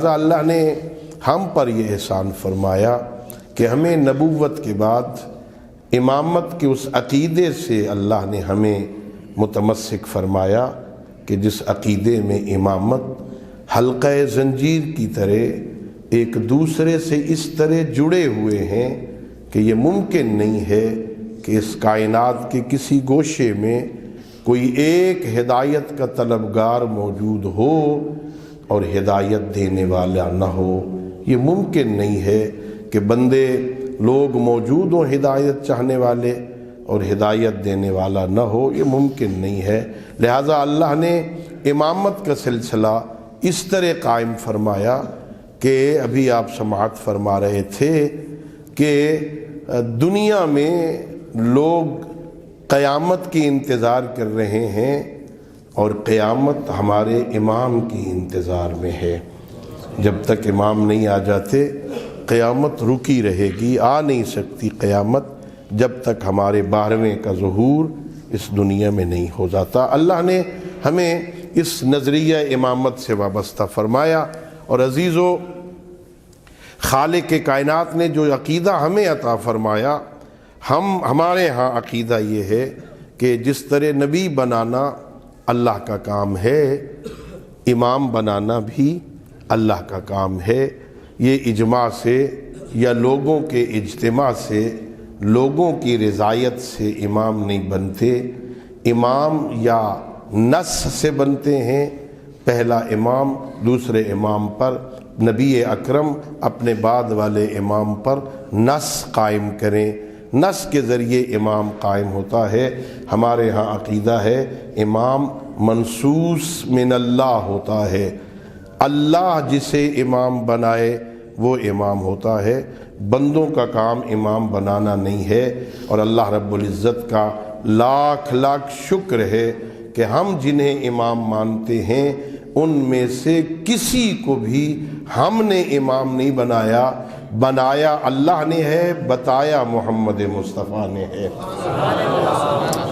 اللہ نے ہم پر یہ احسان فرمایا کہ ہمیں نبوت کے بعد امامت کے اس عقیدے سے اللہ نے ہمیں متمسک فرمایا کہ جس عقیدے میں امامت حلقہ زنجیر کی طرح ایک دوسرے سے اس طرح جڑے ہوئے ہیں کہ یہ ممکن نہیں ہے کہ اس کائنات کے کسی گوشے میں کوئی ایک ہدایت کا طلبگار موجود ہو اور ہدایت دینے والا نہ ہو۔ یہ ممکن نہیں ہے کہ بندے لوگ موجود ہوں ہدایت چاہنے والے اور ہدایت دینے والا نہ ہو، یہ ممکن نہیں ہے۔ لہٰذا اللہ نے امامت کا سلسلہ اس طرح قائم فرمایا کہ ابھی آپ سماعت فرما رہے تھے کہ دنیا میں لوگ قیامت کی انتظار کر رہے ہیں اور قیامت ہمارے امام کی انتظار میں ہے۔ جب تک امام نہیں آ جاتے قیامت رکی رہے گی، آ نہیں سکتی قیامت جب تک ہمارے 12ویں کا ظہور اس دنیا میں نہیں ہو جاتا۔ اللہ نے ہمیں اس نظریہ امامت سے وابستہ فرمایا، اور عزیزو خالق کائنات نے جو عقیدہ ہمیں عطا فرمایا، ہمارے ہاں عقیدہ یہ ہے کہ جس طرح نبی بنانا اللہ کا کام ہے، امام بنانا بھی اللہ کا کام ہے۔ یہ اجماع سے یا لوگوں کے اجتماع سے، لوگوں کی رضایت سے امام نہیں بنتے۔ امام یا نص سے بنتے ہیں، پہلا امام دوسرے امام پر، نبی اکرم اپنے بعد والے امام پر نص قائم کریں، نص کے ذریعے امام قائم ہوتا ہے۔ ہمارے ہاں عقیدہ ہے امام منصوص من اللہ ہوتا ہے، اللہ جسے امام بنائے وہ امام ہوتا ہے، بندوں کا کام امام بنانا نہیں ہے۔ اور اللہ رب العزت کا لاکھ لاکھ شکر ہے کہ ہم جنہیں امام مانتے ہیں ان میں سے کسی کو بھی ہم نے امام نہیں بنایا، بنایا اللہ نے ہے، بتایا محمد مصطفیٰ نے ہے۔